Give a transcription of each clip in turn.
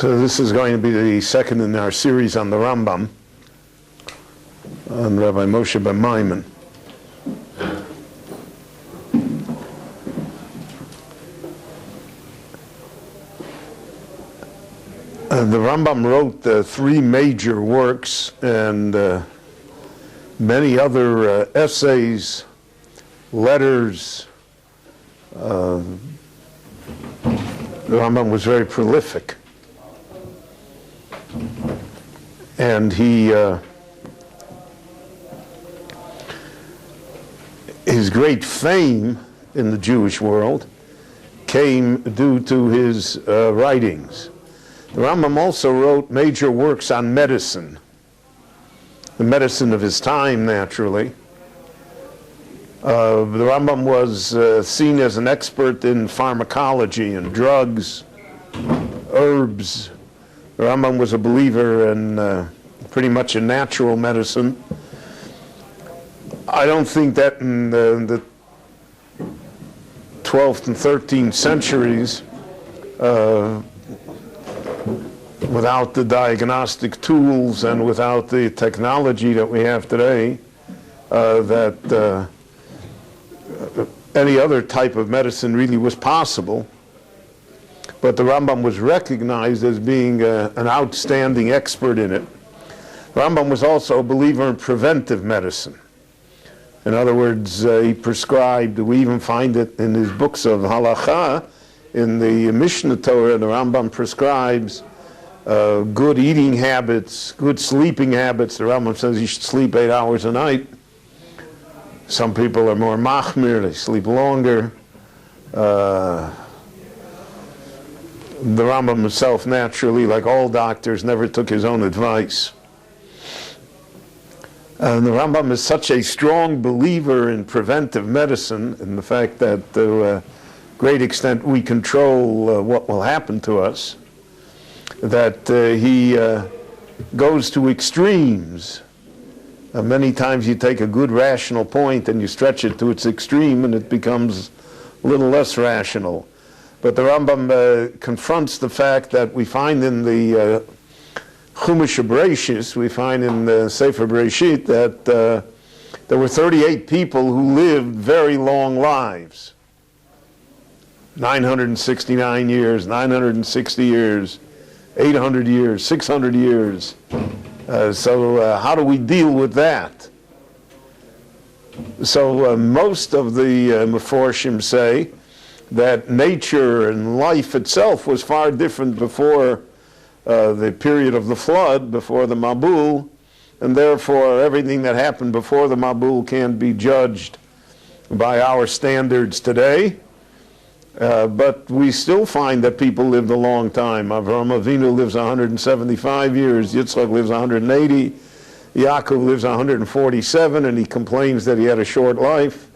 So this is going to be the second in our series on the Rambam, on Rabbi Moshe ben Maimon. The Rambam wrote three major works and many other essays, letters. The Rambam was very prolific. And his great fame in the Jewish world came due to his writings. The Rambam also wrote major works on medicine, the medicine of his time, naturally. The Rambam was seen as an expert in pharmacology and drugs, herbs. The Rambam was a believer in pretty much in natural medicine. I don't think that in the 12th and 13th centuries, without the diagnostic tools and without the technology that we have today, that any other type of medicine really was possible. But the Rambam was recognized as being an outstanding expert in it. Rambam was also a believer in preventive medicine. In other words, he prescribed, we even find it in his books of halacha, in the Mishnah Torah, the Rambam prescribes good eating habits, good sleeping habits. The Rambam says you should sleep 8 hours a night. Some people are more machmir, they sleep longer. The Rambam himself, naturally, like all doctors, never took his own advice. And the Rambam is such a strong believer in preventive medicine, and the fact that to a great extent we control what will happen to us, that he goes to extremes. Many times you take a good rational point and you stretch it to its extreme and it becomes a little less rational. But the Rambam confronts the fact that we find in the Chumash Bereshis, we find in the Sefer Bereshit that there were 38 people who lived very long lives. 969 years, 960 years, 800 years, 600 years. So how do we deal with that? So most of the Meforshim say that nature and life itself was far different before the period of the flood, before the Mabul, and therefore everything that happened before the Mabul can't be judged by our standards today. But we still find that people lived a long time. Avraham Avinu lives 175 years, Yitzchak lives 180, Yaakov lives 147, and he complains that he had a short life.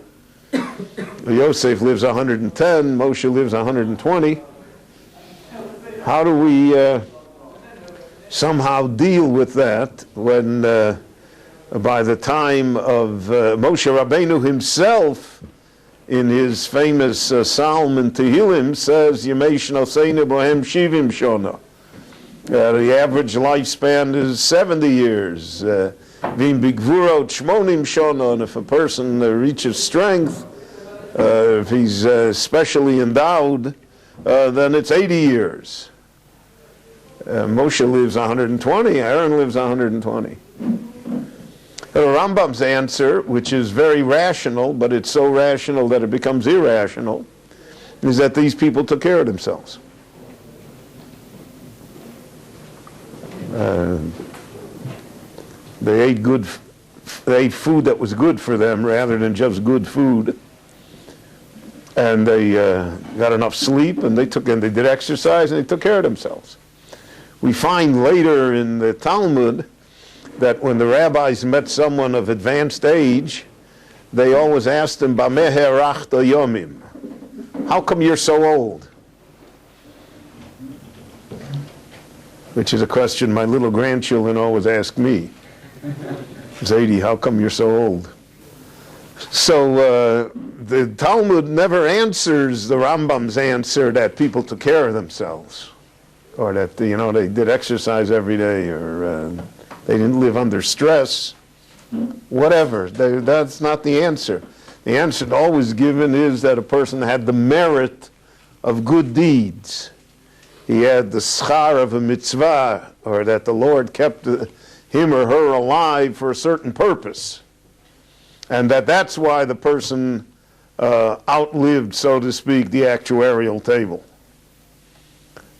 Yosef lives 110, Moshe lives 120. How do we somehow deal with that when by the time of Moshe Rabbeinu himself, in his famous psalm in Tehillim, says, Yemei shnoseinu bohem shivim shona. The average lifespan is 70 years. V'im bigvurot shmonim shona, and if a person reaches strength, if he's specially endowed, then it's 80 years. Moshe lives 120, Aaron lives 120. The Rambam's answer, which is very rational, but it's so rational that it becomes irrational, is that these people took care of themselves. They ate food that was good for them rather than just good food. And they got enough sleep, and they did exercise, and they took care of themselves. We find later in the Talmud that when the rabbis met someone of advanced age, they always asked him, Bameh harachta yomim? How come you're so old? Which is a question my little grandchildren always ask me. Zadie, how come you're so old? So the Talmud never answers the Rambam's answer that people took care of themselves. or that, they did exercise every day, or they didn't live under stress, whatever. That's not the answer. The answer always given is that a person had the merit of good deeds. He had the schar of a mitzvah, or that the Lord kept him or her alive for a certain purpose. And that's why the person outlived, so to speak, the actuarial table.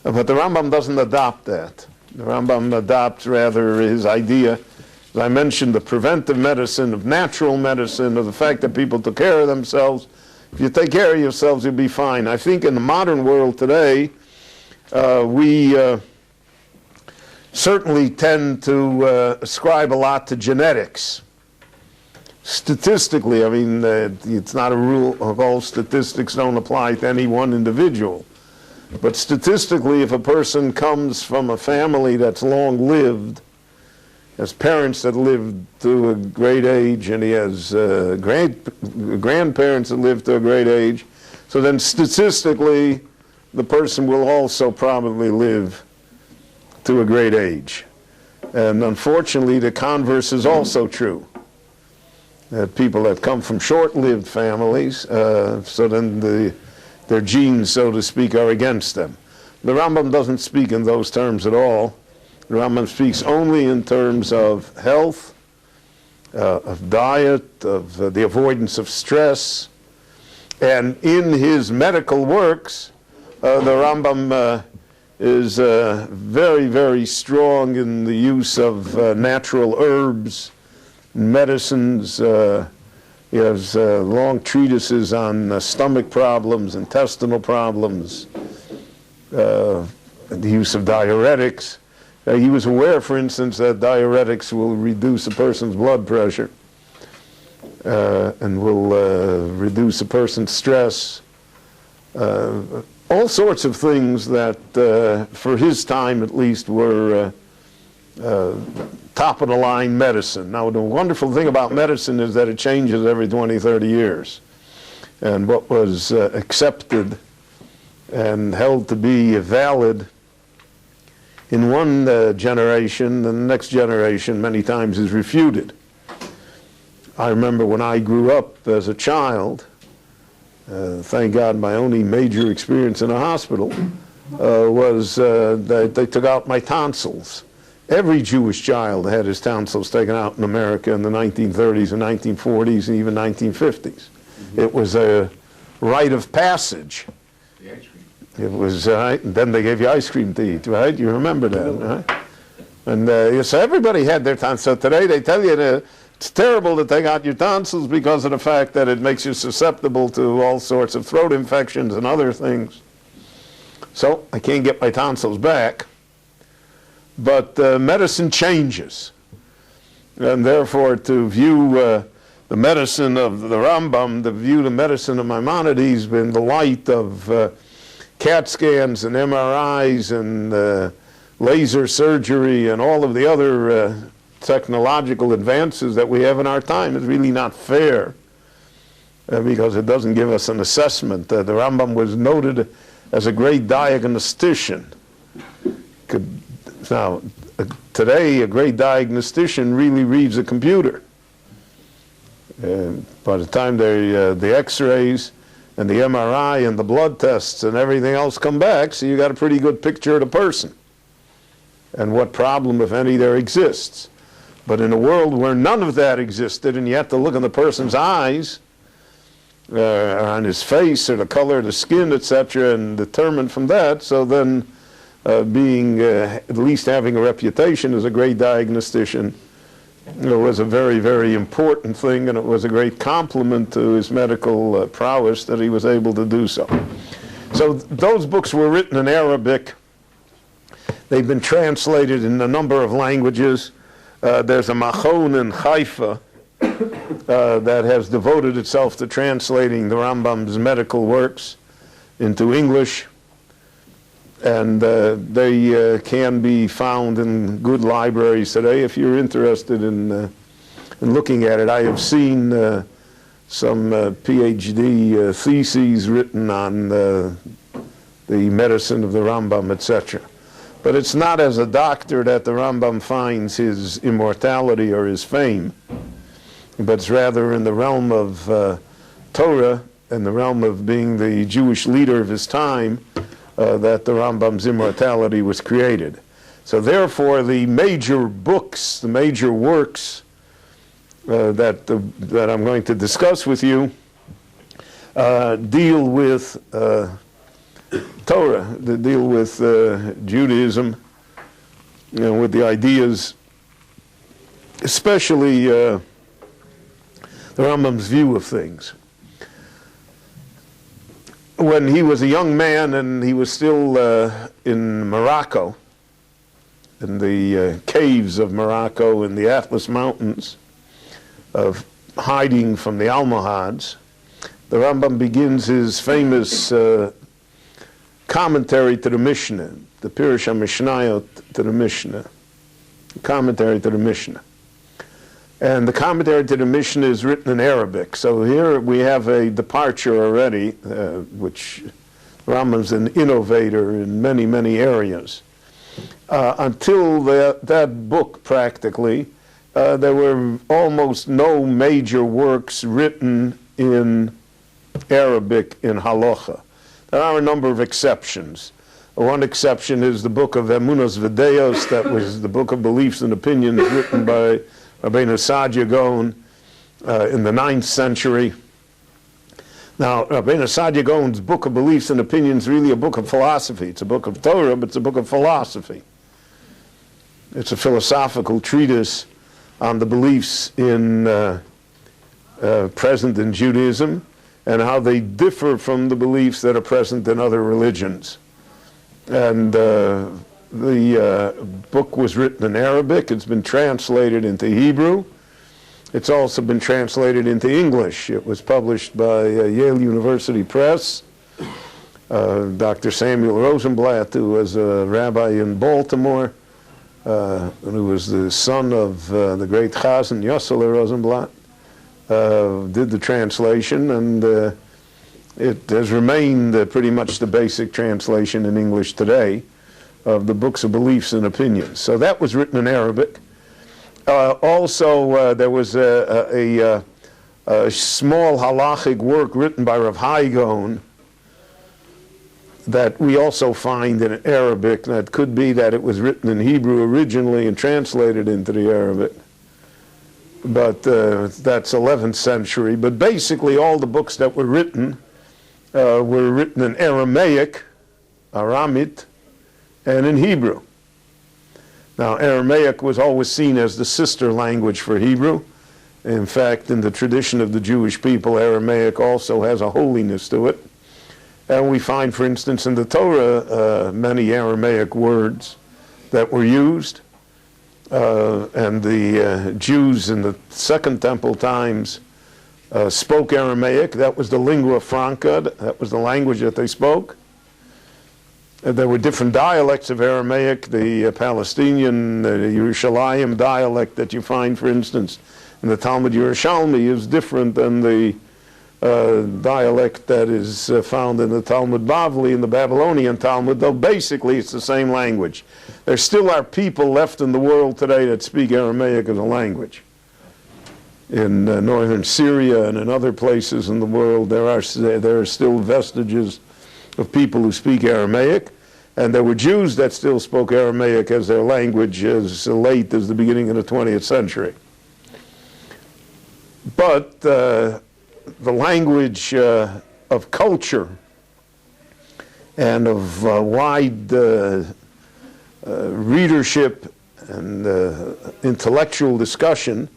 But the Rambam doesn't adopt that. The Rambam adopts rather his idea, as I mentioned, the preventive medicine, of natural medicine, of the fact that people took care of themselves. If you take care of yourselves, you'll be fine. I think in the modern world today, we certainly tend to ascribe a lot to genetics. Statistically, I mean, it's not a rule of all statistics don't apply to any one individual. But statistically, if a person comes from a family that's long lived, has parents that lived to a great age, and he has grandparents that lived to a great age, so then statistically, the person will also probably live to a great age. And unfortunately, the converse is also true. People that come from short-lived families, so then their genes, so to speak, are against them. The Rambam doesn't speak in those terms at all. The Rambam speaks only in terms of health, of diet, of the avoidance of stress. And in his medical works, the Rambam is very, very strong in the use of natural herbs, medicines. He has long treatises on stomach problems, intestinal problems, the use of diuretics. He was aware, for instance, that diuretics will reduce a person's blood pressure and will reduce a person's stress. All sorts of things that, for his time at least, were top-of-the-line medicine. Now, the wonderful thing about medicine is that it changes every 20, 30 years. And what was accepted and held to be valid in one generation, the next generation many times is refuted. I remember when I grew up as a child, thank God my only major experience in a hospital was that they took out my tonsils. Every Jewish child had his tonsils taken out in America in the 1930s and 1940s and even 1950s. It was a rite of passage. The ice cream. It was, then they gave you ice cream to eat, right? You remember that, right? And so everybody had their tonsils. So today they tell you that it's terrible to take out your tonsils because of the fact that it makes you susceptible to all sorts of throat infections and other things. So I can't get my tonsils back. But medicine changes. And therefore, to view the medicine of the Rambam, to view the medicine of Maimonides in the light of CAT scans and MRIs and laser surgery and all of the other technological advances that we have in our time is really not fair because it doesn't give us an assessment. The Rambam was noted as a great diagnostician. Now, today, a great diagnostician really reads a computer. By the time the x-rays and the MRI and the blood tests and everything else come back, so you got a pretty good picture of the person and what problem, if any, there exists. But in a world where none of that existed, and you have to look in the person's eyes, or on his face, or the color of the skin, etc., and determine from that, so then being, at least having a reputation as a great diagnostician, was a very, very important thing, and it was a great compliment to his medical prowess that he was able to do so. So those books were written in Arabic. They've been translated in a number of languages. There's a machon in Haifa that has devoted itself to translating the Rambam's medical works into English. And they can be found in good libraries today if you're interested in looking at it. I have seen some PhD theses written on the medicine of the Rambam, etc. But it's not as a doctor that the Rambam finds his immortality or his fame, but it's rather in the realm of Torah and the realm of being the Jewish leader of his time that the Rambam's immortality was created. So therefore, the major books, the major works that I'm going to discuss with you deal with Torah, that deal with Judaism, with the ideas, especially the Rambam's view of things. When he was a young man and he was still in Morocco, in the caves of Morocco in the Atlas Mountains, of hiding from the Almohads, the Rambam begins his famous commentary to the Mishnah, the Peirush Hamishnayos to the Mishnah, commentary to the Mishnah. And the commentary to the Mishnah is written in Arabic. So here we have a departure already, which Rambam's an innovator in many, many areas. Until that book, practically, there were almost no major works written in Arabic in Halacha. There are a number of exceptions. One exception is the book of Emunos V'Deos, that was the book of beliefs and opinions written by Rabbi Sadia Gaon in the 9th century. Now, Rabbi Sadia Gaon's book of beliefs and opinions is really a book of philosophy. It's a book of Torah, but it's a book of philosophy. It's a philosophical treatise on the beliefs present in Judaism and how they differ from the beliefs that are present in other religions. And the book was written in Arabic. It's been translated into Hebrew. It's also been translated into English. It was published by Yale University Press. Dr. Samuel Rosenblatt, who was a rabbi in Baltimore, who was the son of the great Chazan Yossele Rosenblatt, did the translation, and it has remained pretty much the basic translation in English today of the books of beliefs and opinions. So that was written in Arabic. Also, there was a small halachic work written by Rav Hai Gaon that we also find in Arabic. That could be that it was written in Hebrew originally and translated into the Arabic. But that's 11th century. But basically all the books that were written in Aramaic, Aramit, and in Hebrew. Now, Aramaic was always seen as the sister language for Hebrew. In fact, in the tradition of the Jewish people, Aramaic also has a holiness to it. And we find, for instance, in the Torah, many Aramaic words that were used. And the Jews in the Second Temple times spoke Aramaic. That was the lingua franca. That was the language that they spoke. There were different dialects of Aramaic. The Palestinian, the Yerushalayim dialect that you find, for instance, in the Talmud Yerushalmi is different than the dialect that is found in the Talmud Bavli in the Babylonian Talmud, though basically it's the same language. There still are people left in the world today that speak Aramaic as a language. In northern Syria and in other places in the world, there are still vestiges of people who speak Aramaic, and there were Jews that still spoke Aramaic as their language as late as the beginning of the 20th century. But the language of culture and of wide readership and intellectual discussion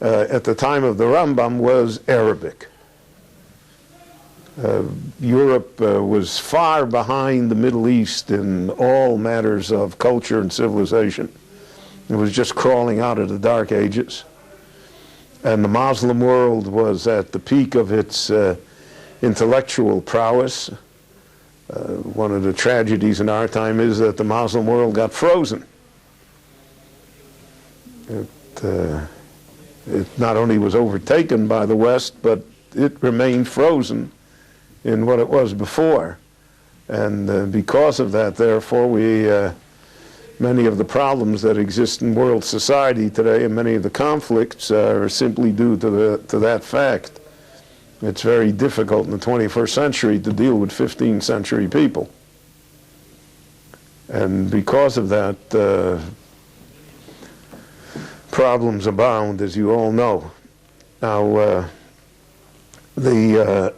at the time of the Rambam was Arabic. Europe was far behind the Middle East in all matters of culture and civilization. It was just crawling out of the Dark Ages. And the Muslim world was at the peak of its intellectual prowess. One of the tragedies in our time is that the Muslim world got frozen. It not only was overtaken by the West, but it remained frozen in what it was before. And because of that, therefore, we many of the problems that exist in world society today and many of the conflicts are simply due to that fact. It's very difficult in the 21st century to deal with 15th century people. And because of that, problems abound, as you all know. Now, the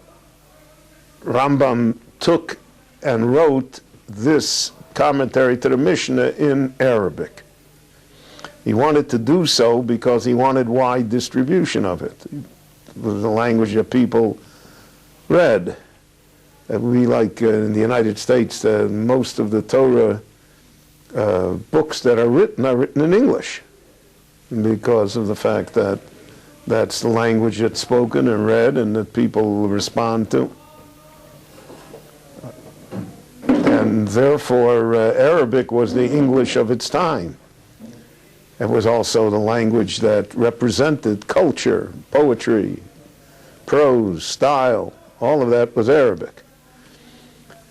Rambam took and wrote this commentary to the Mishnah in Arabic. He wanted to do so because he wanted wide distribution of it. It was a language that people read. We, like in the United States, most of the Torah books that are written in English because of the fact that that's the language that's spoken and read and that people respond to. And therefore, Arabic was the English of its time. It was also the language that represented culture, poetry, prose, style. All of that was Arabic.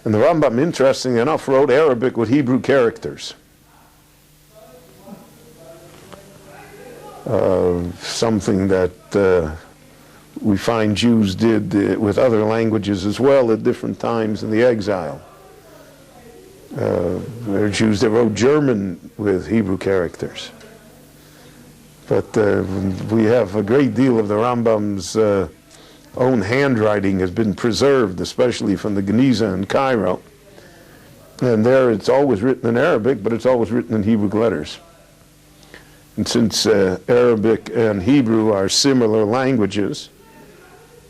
And the Rambam, interestingly enough, wrote Arabic with Hebrew characters. Something that we find Jews did with other languages as well at different times in the exile. There are Jews that wrote German with Hebrew characters. But we have a great deal of the Rambam's own handwriting has been preserved, especially from the Geniza in Cairo. And there it's always written in Arabic, but it's always written in Hebrew letters. And since Arabic and Hebrew are similar languages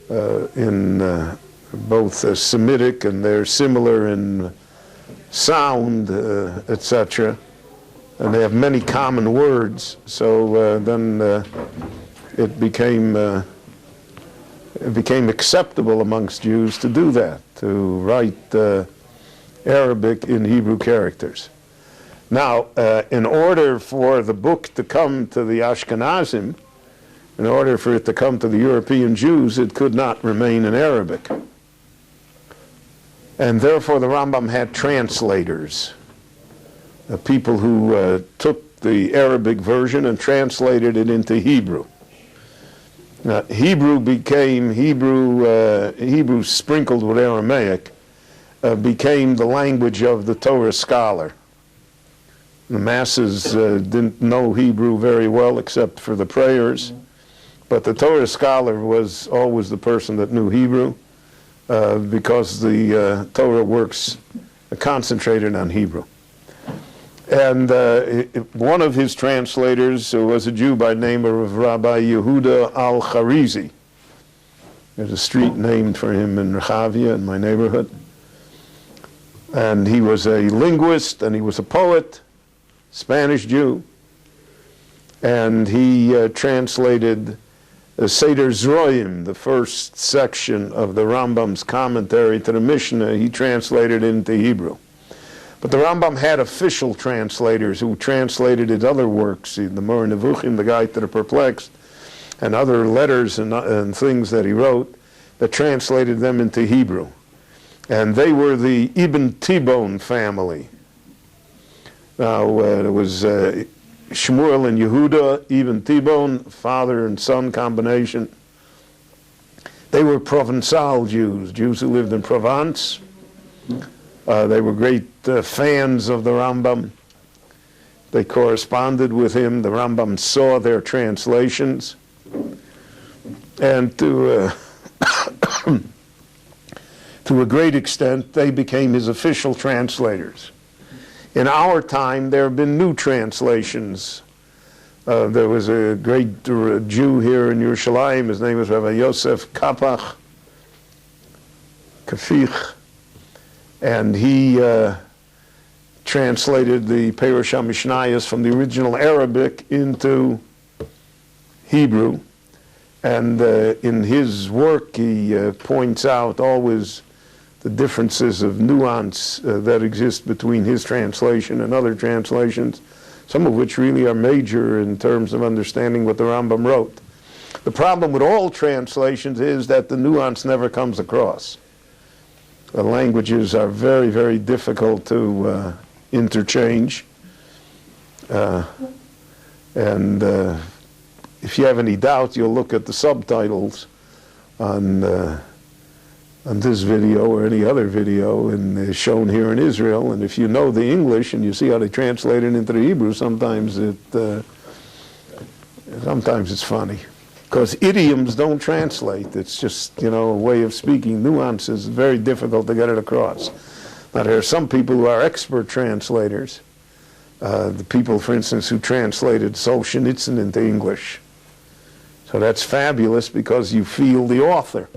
in both Semitic, and they're similar in sound, etc., and they have many common words, so then it became acceptable amongst Jews to do that, to write Arabic in Hebrew characters. Now, in order for the book to come to the Ashkenazim, in order for it to come to the European Jews, it could not remain in Arabic. And therefore the Rambam had translators, people who took the Arabic version and translated it into Hebrew. Hebrew sprinkled with Aramaic, became the language of the Torah scholar. The masses didn't know Hebrew very well except for the prayers, but the Torah scholar was always the person that knew Hebrew because the Torah works concentrated on Hebrew. And one of his translators was a Jew by the name of Rabbi Yehuda al-Kharizi. There's a street named for him in Rehavia, in my neighborhood. And he was a linguist and he was a poet, Spanish Jew. And he translated Seder Zroim, the first section of the Rambam's commentary to the Mishnah. He translated it into Hebrew. But the Rambam had official translators who translated his other works, the Moreh Nevuchim, the Guide to the Perplexed, and other letters and things that he wrote, that translated them into Hebrew. And they were the Ibn Tibon family. Now, there was Shmuel and Yehuda, Ibn Tibon, father and son combination. They were Provençal Jews, Jews who lived in Provence. They were great fans of the Rambam. They corresponded with him. The Rambam saw their translations. And to a great extent, they became his official translators. In our time, there have been new translations. There was a great Jew here in Yerushalayim. His name was Rabbi Yosef Kapach, Kafich, and he translated the Peirush Hamishnayos from the original Arabic into Hebrew. And in his work, he points out always the differences of nuance that exist between his translation and other translations, some of which really are major in terms of understanding what the Rambam wrote. The problem with all translations is that the nuance never comes across. The languages are very, very difficult to interchange. And if you have any doubt, you'll look at the subtitles on this video or any other video, and they're shown here in Israel. And if you know the English and you see how they translate it into the Hebrew, sometimes it's funny. Because idioms don't translate. It's just, a way of speaking. Nuances, very difficult to get it across. Now, there are some people who are expert translators. The people, for instance, who translated Solzhenitsyn into English. So that's fabulous because you feel the author.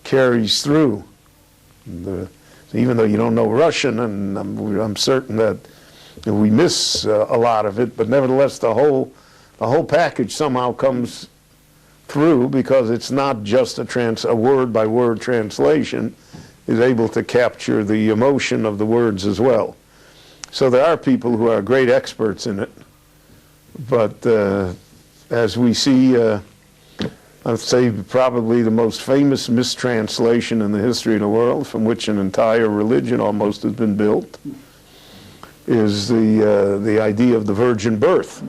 Carries through. Even though you don't know Russian, and I'm certain that we miss a lot of it, but nevertheless the whole package somehow comes through because it's not just a word-by-word translation. Is able to capture the emotion of the words as well. So there are people who are great experts in it, but as we see, I'd say probably the most famous mistranslation in the history of the world, from which an entire religion almost has been built, is the idea of the virgin birth,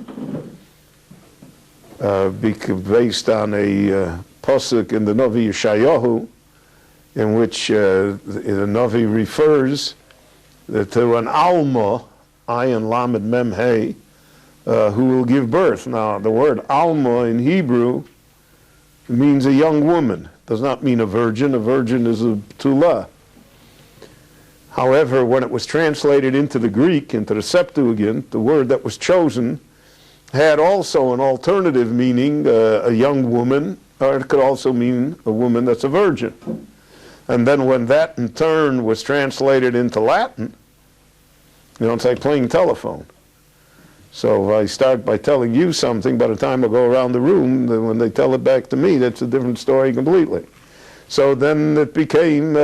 based on a pasuk in the Navi Yeshayahu, in which the Navi refers to an Alma, Ayin Lamed Mem Hey, who will give birth. Now, the word Alma in Hebrew means a young woman. Does not mean a virgin. A virgin is a Tula. However, when it was translated into the Greek, into the Septuagint, the word that was chosen had also an alternative meaning, a young woman, or it could also mean a woman that's a virgin. And then when that in turn was translated into Latin, it's like playing telephone. So if I start by telling you something, by the time I go around the room, then when they tell it back to me, that's a different story completely. So then it became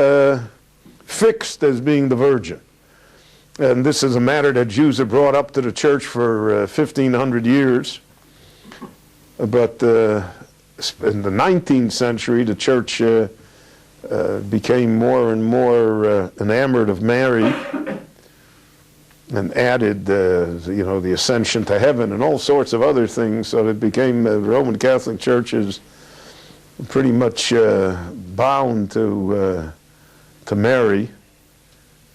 fixed as being the virgin. And this is a matter that Jews have brought up to the church for 1,500 years. But in the 19th century, the church became more and more enamored of Mary, and added, the ascension to heaven and all sorts of other things. So it became the Roman Catholic Church is pretty much bound to Mary,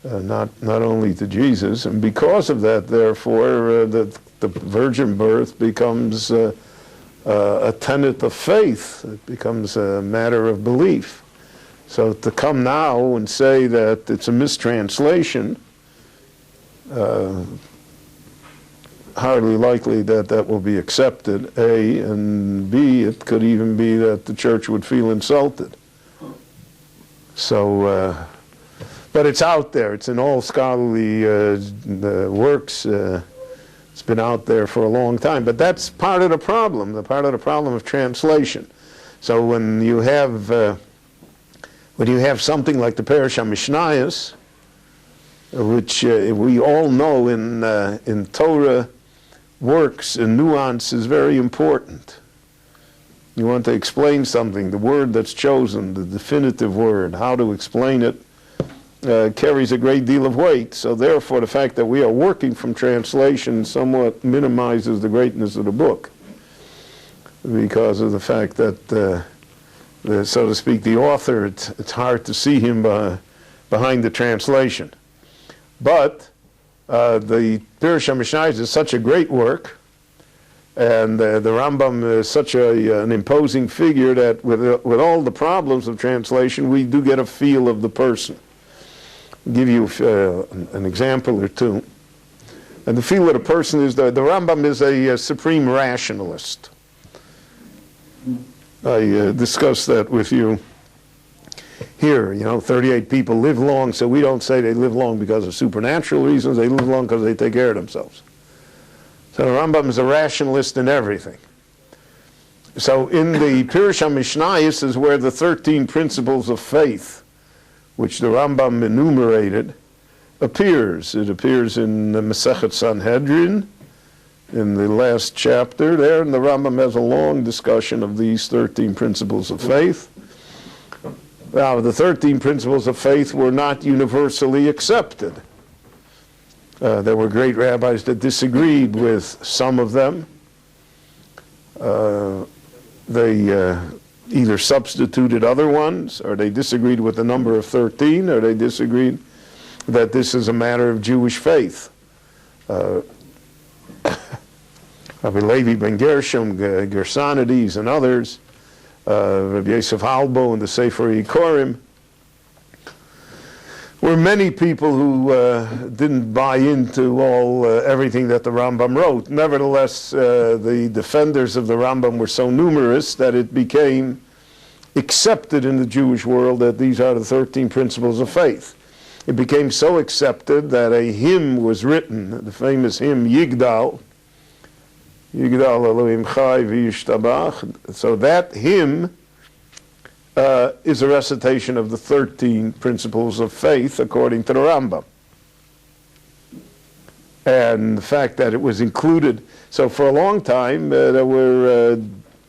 not only to Jesus. And because of that, therefore, the virgin birth becomes a tenet of faith. It becomes a matter of belief. So to come now and say that it's a mistranslation, hardly likely that will be accepted, A, and B, it could even be that the church would feel insulted. So, but it's out there. It's in all scholarly works. It's been out there for a long time. But that's part of the problem of translation. So when you have something like the Peirush Hamishnayos, which we all know in Torah works, and nuance is very important. You want to explain something, the word that's chosen, the definitive word, how to explain it, carries a great deal of weight. So therefore, the fact that we are working from translation somewhat minimizes the greatness of the book, because of the fact that, so to speak, the author, it's hard to see him behind the translation. But the Peirush HaMishnayos is such a great work, and the Rambam is such an imposing figure that with all the problems of translation, we do get a feel of the person. I'll give you an example or two. And the feel of the person is the Rambam is a supreme rationalist. I discussed that with you here. 38 people live long, so we don't say they live long because of supernatural reasons. They live long because they take care of themselves. So the Rambam is a rationalist in everything. So in the Peirush HaMishnayos is where the 13 principles of faith, which the Rambam enumerated, appears. It appears in the Masechet Sanhedrin, in the last chapter there, and the Rambam has a long discussion of these 13 principles of faith. Now, the 13 principles of faith were not universally accepted. There were great rabbis that disagreed with some of them. They either substituted other ones, or they disagreed with the number of 13, or they disagreed that this is a matter of Jewish faith. Rabbi Levi ben Gershom, Gersonides, and others, Rabbi Yosef Halbo and the Sefer Yikorim, were many people who didn't buy into everything that the Rambam wrote. Nevertheless, the defenders of the Rambam were so numerous that it became accepted in the Jewish world that these are the 13 principles of faith. It became so accepted that a hymn was written, the famous hymn Yigdal, Yigdal Elohim Chai V'Yishtabach. So that hymn is a recitation of the 13 principles of faith according to the Rambam. And the fact that it was included, so for a long time there were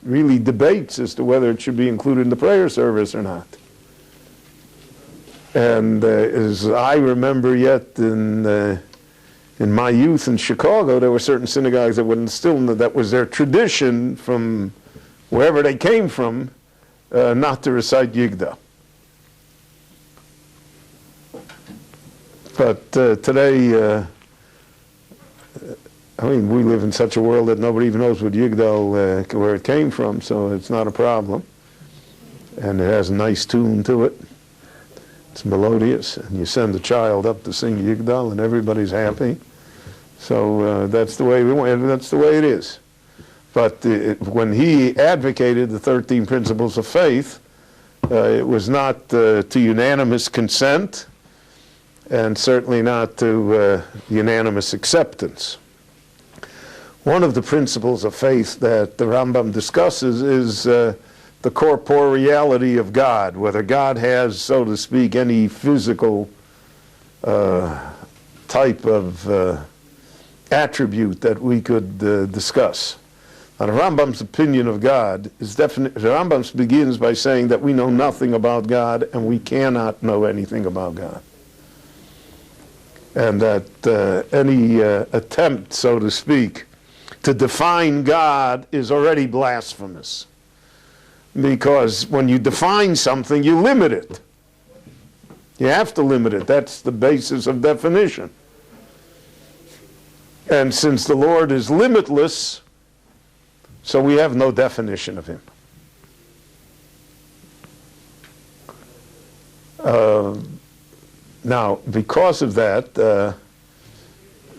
really debates as to whether it should be included in the prayer service or not. And as I remember yet in my youth in Chicago, there were certain synagogues that would still, that was their tradition from wherever they came from, not to recite Yigdal. But today, I mean, we live in such a world that nobody even knows what Yigdal, where it came from, so it's not a problem. And it has a nice tune to it. It's melodious, and you send a child up to sing Yigdal, and everybody's happy. So that's the way that's the way it is. But when he advocated the 13 principles of faith, it was not to unanimous consent, and certainly not to unanimous acceptance. One of the principles of faith that the Rambam discusses is the corporeality of God, whether God has, so to speak, any physical type of attribute that we could discuss. Now, the Rambam's opinion of God is definite. The Rambam begins by saying that we know nothing about God and we cannot know anything about God. And that any attempt, so to speak, to define God is already blasphemous. Because when you define something, you limit it. You have to limit it. That's the basis of definition. And since the Lord is limitless, so we have no definition of him. Now, because of that, the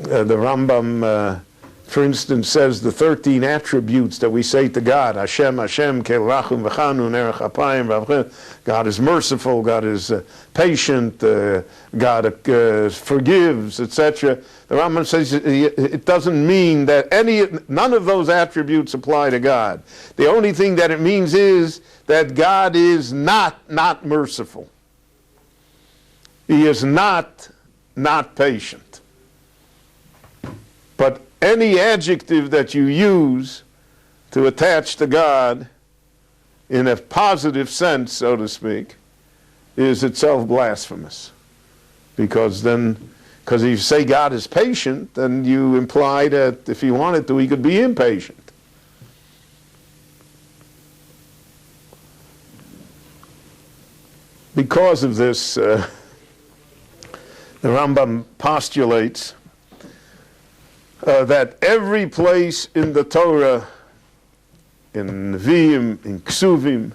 Rambam, for instance, says the 13 attributes that we say to God, Hashem, Hashem, Kel Rachum V'Chanun, Erech Apayim, God is merciful, God is patient, God forgives, etc. The Rambam says it doesn't mean that none of those attributes apply to God. The only thing that it means is that God is not merciful. He is not patient. But any adjective that you use to attach to God in a positive sense, so to speak, is itself blasphemous. Because if you say God is patient, then you imply that if he wanted to, he could be impatient. Because of this, the Rambam postulates that every place in the Torah, in Nevi'im, in Ksuvim,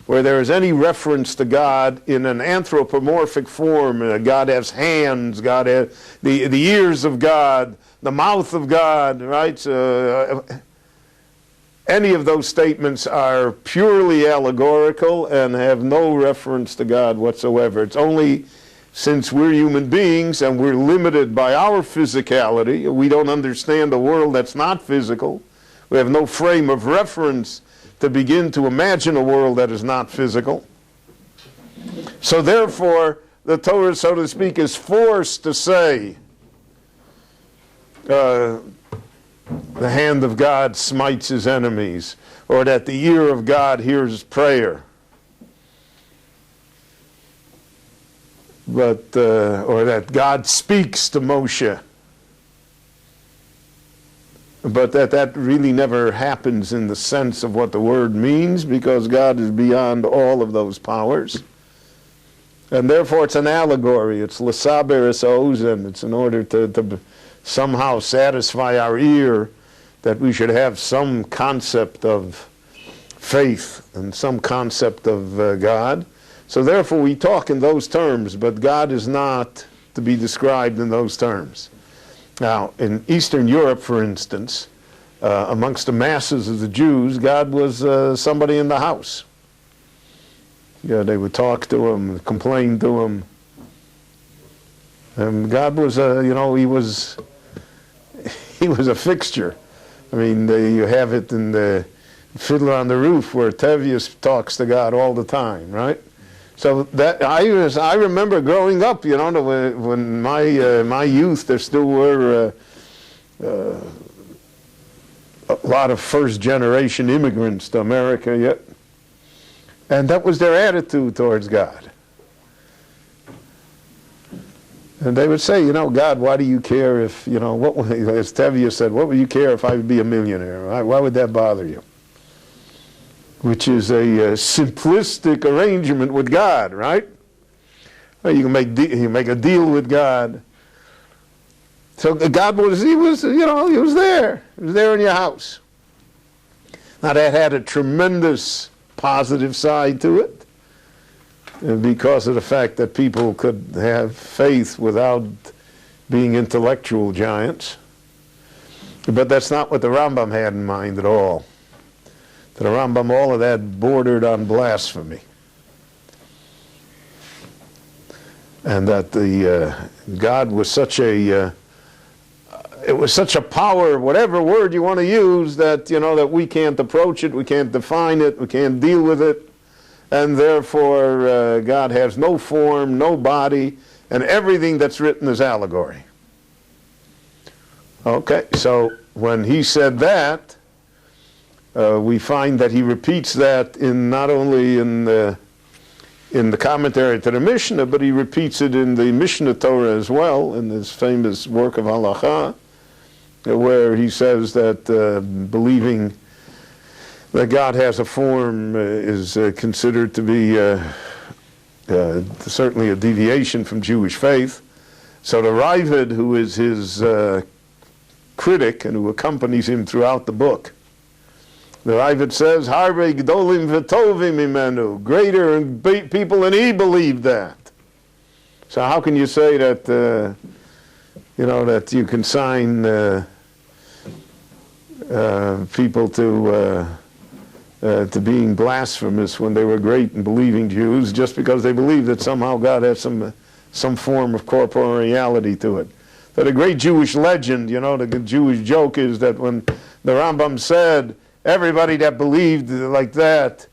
where there is any reference to God in an anthropomorphic form, God has hands, God has the ears of God, the mouth of God, right? Any of those statements are purely allegorical and have no reference to God whatsoever. It's only since we're human beings and we're limited by our physicality, we don't understand a world that's not physical. We have no frame of reference to begin to imagine a world that is not physical. So therefore, the Torah, so to speak, is forced to say, the hand of God smites his enemies, or that the ear of God hears prayer. But or that God speaks to Moshe, but that really never happens in the sense of what the word means, because God is beyond all of those powers. And therefore it's an allegory. It's l'saber es ha'ozen. It's in order to somehow satisfy our ear that we should have some concept of faith and some concept of God. So therefore we talk in those terms, but God is not to be described in those terms. Now, in Eastern Europe, for instance, amongst the masses of the Jews, God was somebody in the house. Yeah, they would talk to him, complain to him. And God was, he was a fixture. I mean, you have it in the Fiddler on the Roof, where Tevius talks to God all the time, right? So that I remember growing up, when my youth, there still were a lot of first-generation immigrants to America yet, and that was their attitude towards God. And they would say, God, why do you care if, as Tevius said, what would you care if I would be a millionaire? Why would that bother you? Which is a simplistic arrangement with God, right? Well, you can make a deal with God. So God was there. He was there in your house. Now that had a tremendous positive side to it, because of the fact that people could have faith without being intellectual giants. But that's not what the Rambam had in mind at all. To the Rambam, all of that bordered on blasphemy. And that God was such a, it was such a power, whatever word you want to use, that, that we can't approach it, we can't define it, we can't deal with it. And therefore, God has no form, no body, and everything that's written is allegory. Okay, so when he said that, we find that he repeats that in not only in the commentary to the Mishnah, but he repeats it in the Mishnah Torah as well, in this famous work of Halacha, where he says that believing that God has a form is considered to be certainly a deviation from Jewish faith. So the Ravid, who is his critic and who accompanies him throughout the book, the Ravid says, "Harve gdolim v'tovim imenu," greater and people than he believed that. So how can you say that that you consign people to being blasphemous when they were great and believing Jews, just because they believed that somehow God had some form of corporeality to it? That a great Jewish legend, the Jewish joke is that when the Rambam said everybody that believed like that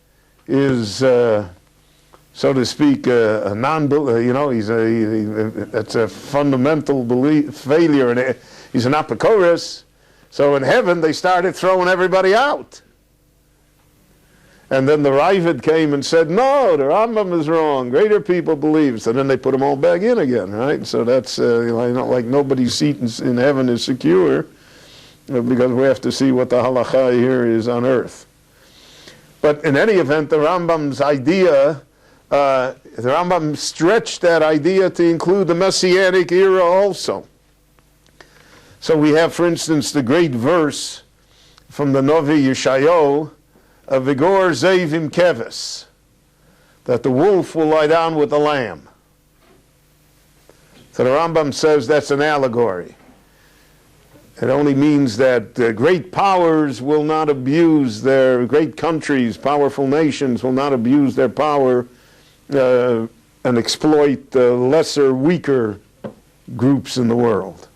is, so to speak, a non-believer. That's a fundamental failure, and he's an apokorus. So in heaven, they started throwing everybody out. And then the Ravid came and said, no, the Rambam is wrong. Greater people believe. So then they put them all back in again, right? So that's like nobody's seat in heaven is secure, because we have to see what the halacha here is on earth. But in any event, the Rambam's idea, the Rambam stretched that idea to include the Messianic era also. So we have, for instance, the great verse from the Novi Yeshayahu, Vigor Zevim Kevis, that the wolf will lie down with the lamb. So the Rambam says that's an allegory. It only means that great powers will not abuse their, great countries, powerful nations will not abuse their power and exploit lesser, weaker groups in the world.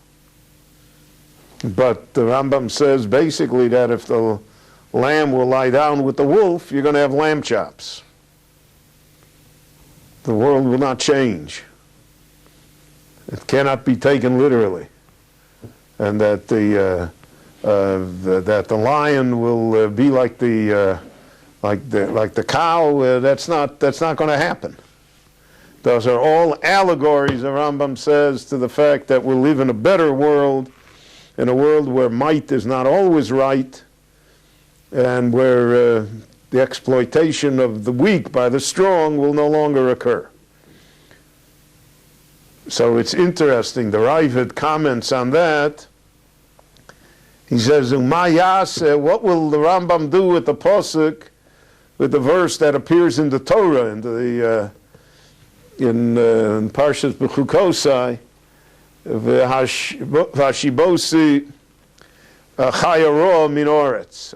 But the Rambam says basically that if the lamb will lie down with the wolf, you're going to have lamb chops. The world will not change. It cannot be taken literally. And that the lion will be like the cow. That's not going to happen. Those are all allegories, the Rambam says, to the fact that we'll live in a better world, in a world where might is not always right, and where the exploitation of the weak by the strong will no longer occur. So it's interesting, the Ravid comments on that. He says, what will the Rambam do with the Pasuk, with the verse that appears in the Torah, in Parshas B'chukosai, Vashibosi Chayaro Minoretz.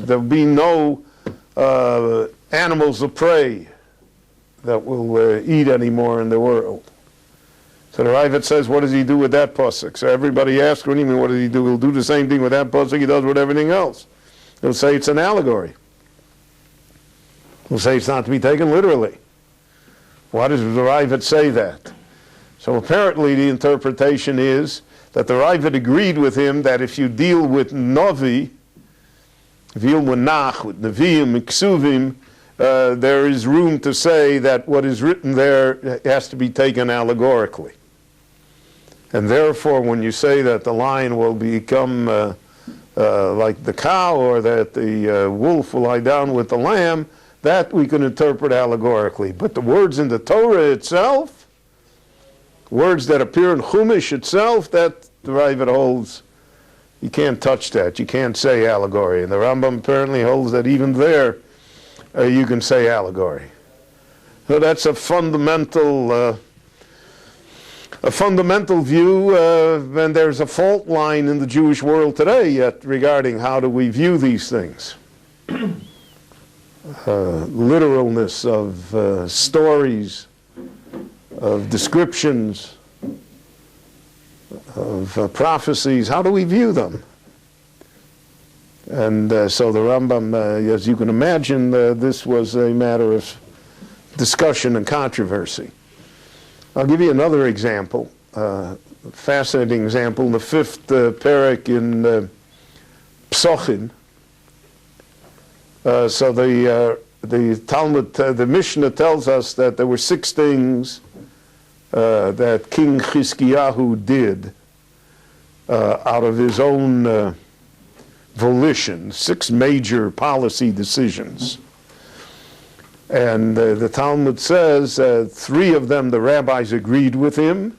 There'll be no animals of prey that will eat anymore in the world. So the Ravid says, what does he do with that pasuk? So everybody asks, what do you mean, what does he do? He'll do the same thing with that pasuk he does with everything else. He'll say it's an allegory. He'll say it's not to be taken literally. Why does the Ravid say that? So apparently the interpretation is that the Ravid agreed with him that if you deal with Navi, if you deal with Nach, with Nevi'im, Ksuvim, there is room to say that what is written there has to be taken allegorically. And therefore, when you say that the lion will become like the cow, or that the wolf will lie down with the lamb, that we can interpret allegorically. But the words in the Torah itself, words that appear in Chumash itself, that the Ravid holds, you can't touch that. You can't say allegory. And the Rambam apparently holds that even there, you can say allegory. So that's a fundamental view, and there's a fault line in the Jewish world today yet regarding how do we view these things. Literalness of stories, of descriptions, of prophecies, how do we view them? And so the Rambam, as you can imagine, this was a matter of discussion and controversy. I'll give you another example, fascinating example, in the 5th parak in Psochin. So the Talmud, the Mishnah tells us that there were 6 things that King Chizkiyahu did out of his own volition, 6 major policy decisions. And the Talmud says 3 of them the rabbis agreed with him,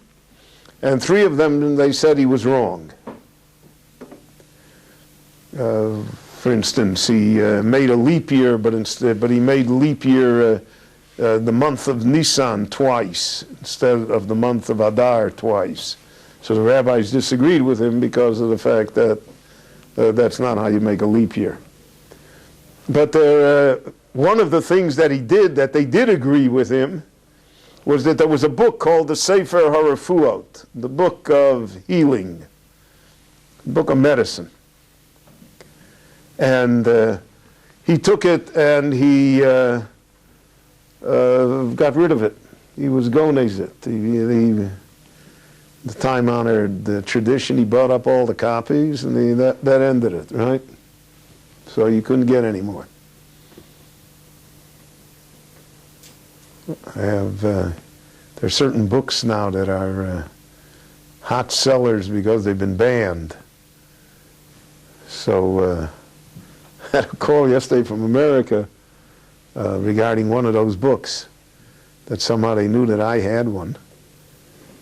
and 3 of them they said he was wrong. For instance, he made a leap year, but he made leap year the month of Nisan twice instead of the month of Adar twice. So the rabbis disagreed with him because of the fact that that's not how you make a leap year. But one of the things that he did, that they did agree with him, was that there was a book called the Sefer HaRefuot, the book of healing, the book of medicine. And he took it and he got rid of it. He was gonez it. The time-honored tradition, he brought up all the copies, and that ended it, right? So you couldn't get any more. There are certain books now that are hot sellers because they've been banned. So I had a call yesterday from America regarding one of those books, that somehow they knew that I had one.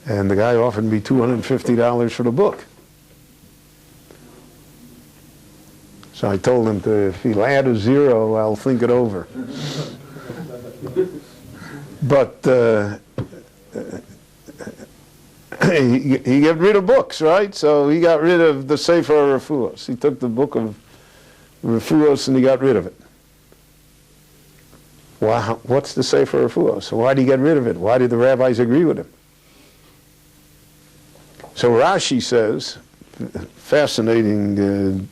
And the guy offered me $250 for the book. So I told him if he'll add a 0, I'll think it over. But he got rid of books, right? So he got rid of the Sefer Refuos. He took the book of Refuos and he got rid of it. Wow, what's the Sefer Refuos? So why did he get rid of it? Why did the rabbis agree with him? So Rashi says, fascinating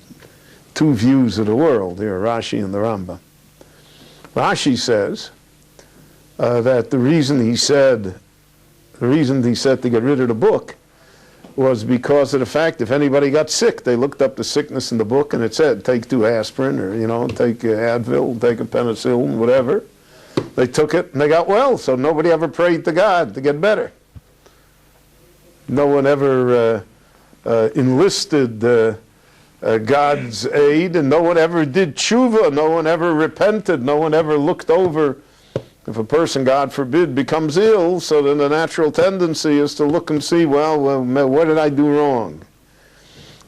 2 views of the world here, Rashi and the Rambam. Rashi says that the reason he said to get rid of the book was because of the fact if anybody got sick, they looked up the sickness in the book and it said take 2 aspirin, or take Advil, take a penicillin, whatever. They took it and they got well, so nobody ever prayed to God to get better. No one ever enlisted God's aid, and no one ever did tshuva, no one ever repented, no one ever looked over. If a person, God forbid, becomes ill, so then the natural tendency is to look and see, well, what did I do wrong?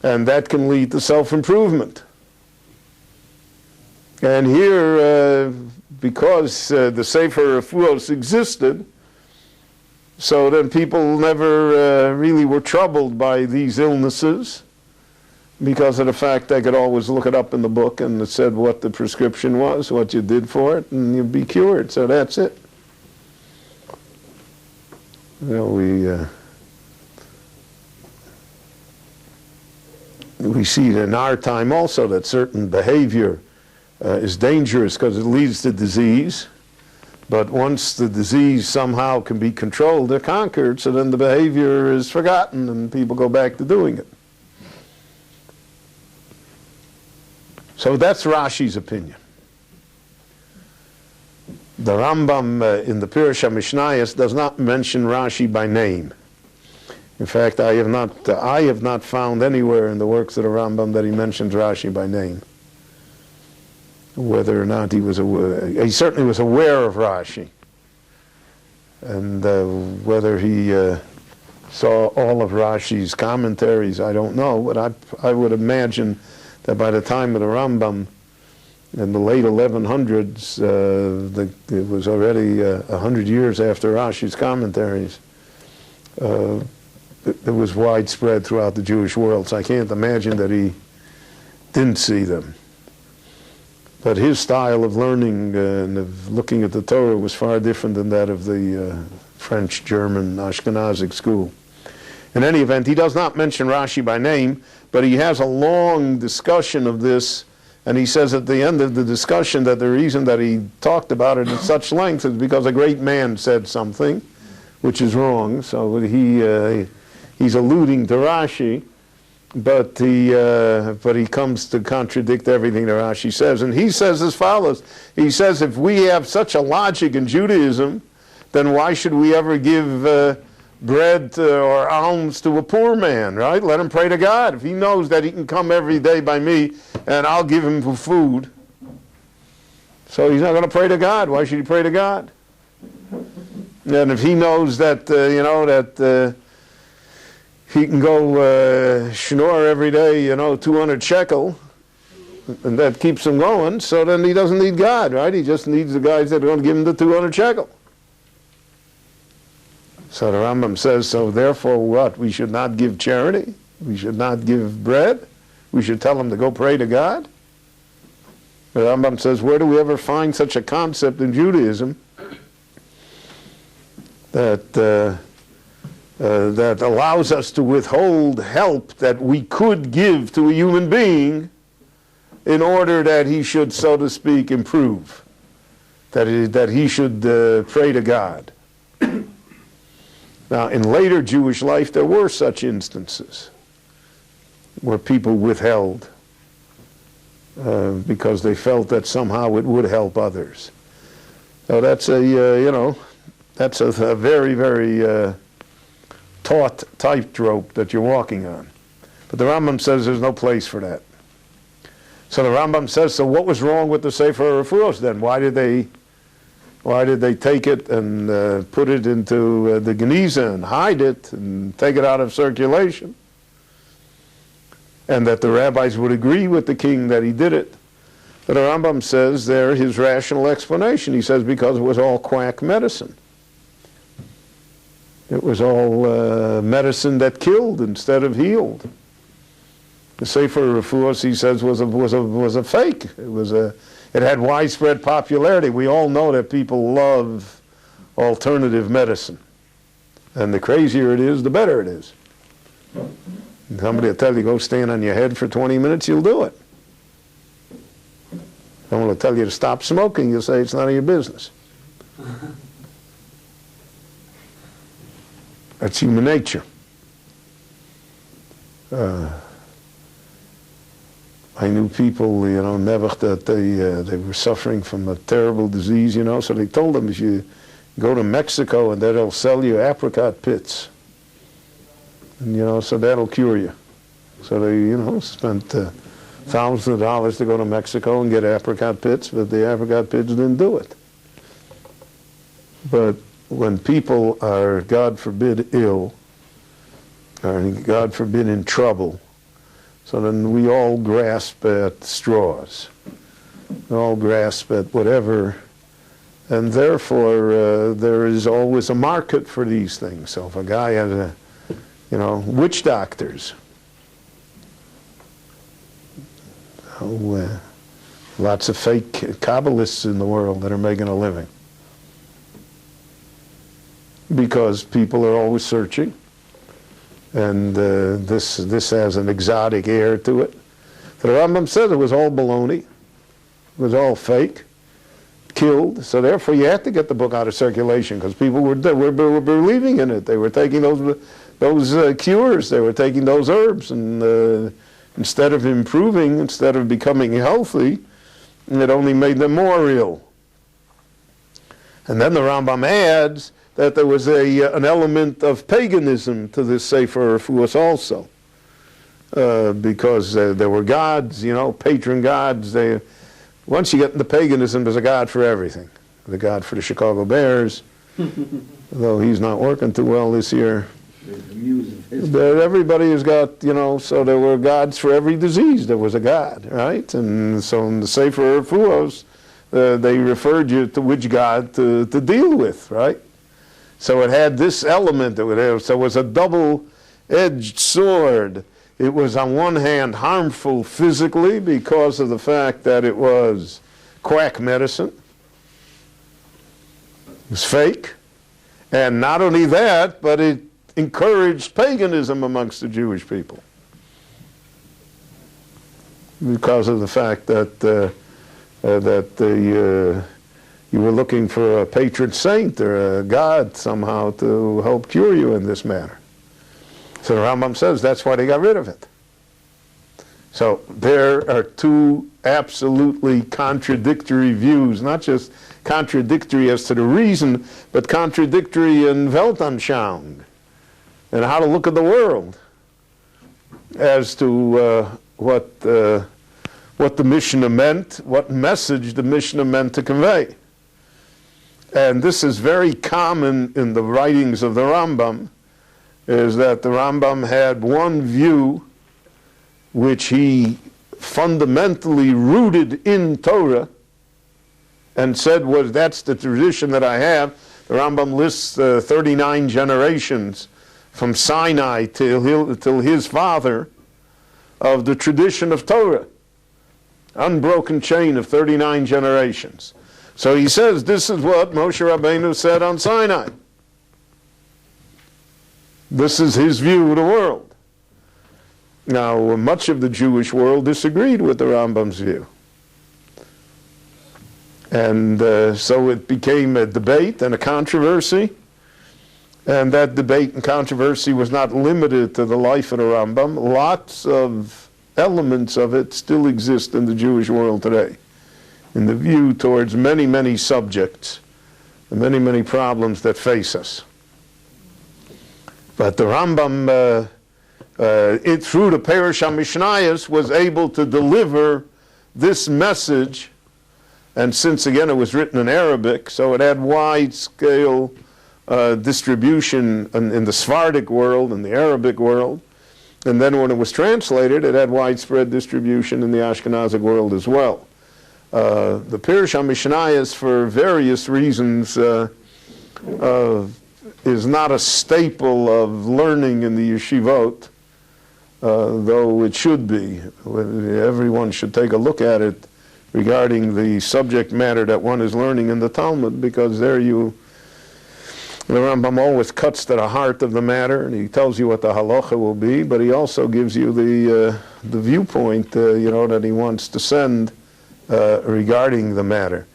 And that can lead to self-improvement. And here, because the Sefer Refuos existed, so then people never really were troubled by these illnesses, because of the fact they could always look it up in the book and it said what the prescription was, what you did for it, and you'd be cured. So that's it. You know, we see in our time also that certain behavior is dangerous because it leads to disease. But once the disease somehow can be controlled or conquered, so then the behavior is forgotten and people go back to doing it. So that's Rashi's opinion. The Rambam in the Peirush Hamishnayos does not mention Rashi by name. In fact, I have not found anywhere in the works of the Rambam that he mentions Rashi by name. Whether or not he was aware, he certainly was aware of Rashi. And whether he saw all of Rashi's commentaries, I don't know, but I would imagine that by the time of the Rambam, in the late 1100s, it was already 100 years after Rashi's commentaries, it was widespread throughout the Jewish world, so I can't imagine that he didn't see them. But his style of learning and of looking at the Torah was far different than that of the French, German, Ashkenazic school. In any event, he does not mention Rashi by name, but he has a long discussion of this, and he says at the end of the discussion that the reason that he talked about it at such length is because a great man said something, which is wrong. So he's alluding to Rashi, but he comes to contradict everything that Rashi says. And he says as follows. He says, if we have such a logic in Judaism, then why should we ever give bread or alms to a poor man, right? Let him pray to God. If he knows that he can come every day by me and I'll give him food, so he's not going to pray to God. Why should he pray to God? And if he knows that, that he can go schnorr every day, 200 shekel, and that keeps him going, so then he doesn't need God, right? He just needs the guys that are going to give him the 200 shekel. So the Rambam says, so therefore what? We should not give charity? We should not give bread? We should tell him to go pray to God? The Rambam says, where do we ever find such a concept in Judaism that allows us to withhold help that we could give to a human being in order that he should, so to speak, improve, that he should pray to God? Now, in later Jewish life, there were such instances where people withheld because they felt that somehow it would help others. So that's that's a very, very taut tightrope that you're walking on. But the Rambam says there's no place for that. So the Rambam says, so what was wrong with the Sefer Refuos then? Why did they take it and put it into the Geniza and hide it and take it out of circulation? And that the rabbis would agree with the king that he did it. But the Rambam says there his rational explanation. He says because it was all quack medicine. It was all medicine that killed instead of healed. The Sefer Refuos, he says, was a fake. It had widespread popularity. We all know that people love alternative medicine. And the crazier it is, the better it is. Somebody will tell you, go stand on your head for 20 minutes, you'll do it. Someone will tell you to stop smoking, you'll say it's none of your business. That's human nature. I knew people, never that they were suffering from a terrible disease, so they told them if you go to Mexico and they'll sell you apricot pits. And, so that'll cure you. So they, spent thousands of dollars to go to Mexico and get apricot pits, but the apricot pits didn't do it. But when people are, God forbid, ill, or God forbid, in trouble, so then we all grasp at straws. We all grasp at whatever, and therefore there is always a market for these things. So if a guy has witch doctors, lots of fake Kabbalists in the world that are making a living. Because people are always searching, and this has an exotic air to it. The Rambam says it was all baloney, it was all fake, killed. So therefore, you had to get the book out of circulation because people were believing in it. They were taking those cures, they were taking those herbs, and instead of improving, instead of becoming healthy, it only made them more ill. And then the Rambam adds that there was an element of paganism to this Sefer Refuos also, because there were gods, patron gods. Once you get into paganism, there's a god for everything. The god for the Chicago Bears, though he's not working too well this year. But everybody has got, so there were gods for every disease. There was a god, right? And so in the Sefer Refuos, they referred you to which god to deal with, right? So it had this element, so it was a double-edged sword. It was on one hand harmful physically because of the fact that it was quack medicine. It was fake. And not only that, but it encouraged paganism amongst the Jewish people because of the fact that you were looking for a patron saint or a god somehow to help cure you in this manner. So the Rambam says that's why they got rid of it. So there are two absolutely contradictory views, not just contradictory as to the reason, but contradictory in Weltanschauung, and how to look at the world as to what the Mishnah meant, what message the Mishnah meant to convey. And this is very common in the writings of the Rambam, is that the Rambam had one view which he fundamentally rooted in Torah and said, that's the tradition that I have. The Rambam lists 39 generations from Sinai till his father of the tradition of Torah. Unbroken chain of 39 generations. So he says this is what Moshe Rabbeinu said on Sinai. This is his view of the world. Now, much of the Jewish world disagreed with the Rambam's view. And so it became a debate and a controversy. And that debate and controversy was not limited to the life of the Rambam. Lots of elements of it still exist in the Jewish world today, in the view towards many, many subjects, and many, many problems that face us. But the Rambam, through the Peirush Hamishnayos, was able to deliver this message, and since, again, it was written in Arabic, so it had wide-scale distribution in the Sephardic world, in the Arabic world, and then when it was translated, it had widespread distribution in the Ashkenazic world as well. The Peirush Hamishnayos, for various reasons, is not a staple of learning in the yeshivot, though it should be. Everyone should take a look at it regarding the subject matter that one is learning in the Talmud, because there the Rambam always cuts to the heart of the matter, and he tells you what the halacha will be, but he also gives you the viewpoint, that he wants to send regarding the matter.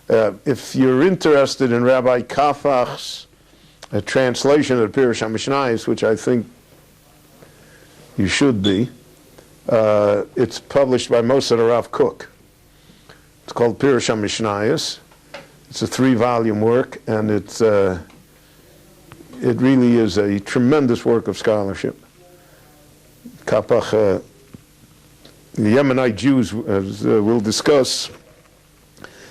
If you're interested in Rabbi Kafach's translation of the Peirush HaMishnayos, which I think you should be, it's published by Moshe Rav Kook. It's called Peirush HaMishnayos. It's a 3-volume work, and it really is a tremendous work of scholarship. Kapach, the Yemenite Jews, as we'll discuss,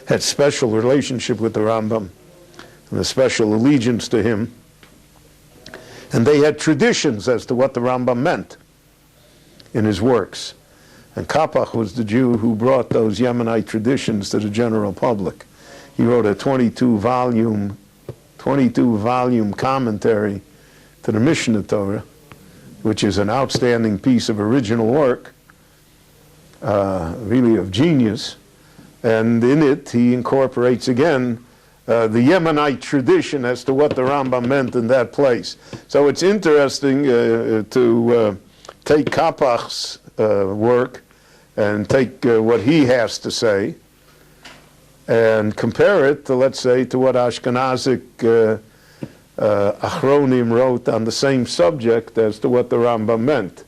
had special relationship with the Rambam and a special allegiance to him. And they had traditions as to what the Rambam meant in his works. And Kapach was the Jew who brought those Yemenite traditions to the general public. He wrote a 22-volume commentary to the Mishnah Torah, which is an outstanding piece of original work, really of genius. And in it, he incorporates again the Yemenite tradition as to what the Rambam meant in that place. So it's interesting to take Kapach's work and take what he has to say and compare it to, let's say, to what Ashkenazic Achronim wrote on the same subject as to what the Rambam meant.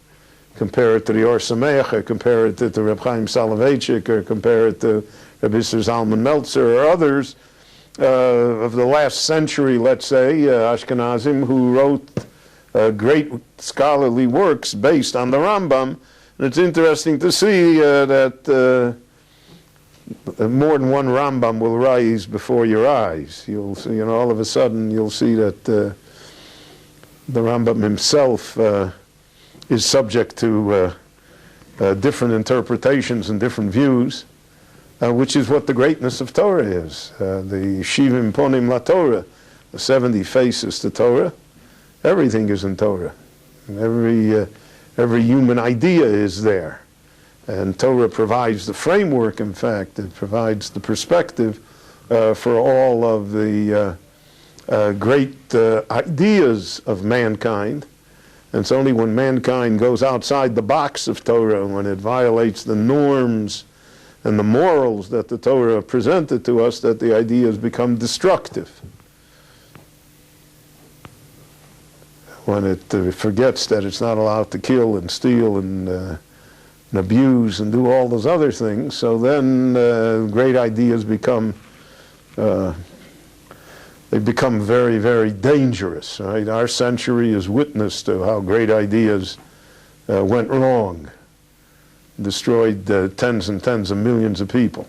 Compare it to the Or Sameach, or compare it to Reb Chaim Soloveitchik, or compare it to Reb Isser Zalman Meltzer, or others of the last century, let's say, Ashkenazim, who wrote great scholarly works based on the Rambam. And it's interesting to see that more than one Rambam will rise before your eyes. You'll see, all of a sudden you'll see that the Rambam himself is subject to different interpretations and different views, which is what the greatness of Torah is. The Shivim Ponim La Torah, the 70 faces to Torah, everything is in Torah. Every human idea is there. And Torah provides the framework, in fact. It provides the perspective for all of the great ideas of mankind. And it's only when mankind goes outside the box of Torah, when it violates the norms and the morals that the Torah presented to us, that the ideas become destructive. When it forgets that it's not allowed to kill and steal and abuse and do all those other things, so then great ideas become they become very, very dangerous. Right? Our century is witness to how great ideas went wrong, destroyed tens and tens of millions of people.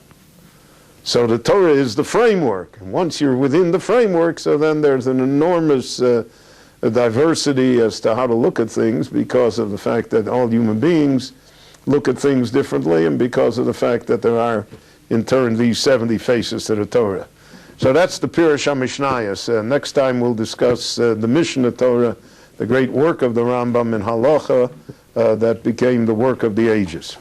So the Torah is the framework. And once you're within the framework, so then there's an enormous diversity as to how to look at things, because of the fact that all human beings look at things differently, and because of the fact that there are, in turn, these 70 faces to the Torah. So that's the Peirush Hamishnayos. Next time we'll discuss the Mishnah Torah, the great work of the Rambam in Halacha that became the work of the ages.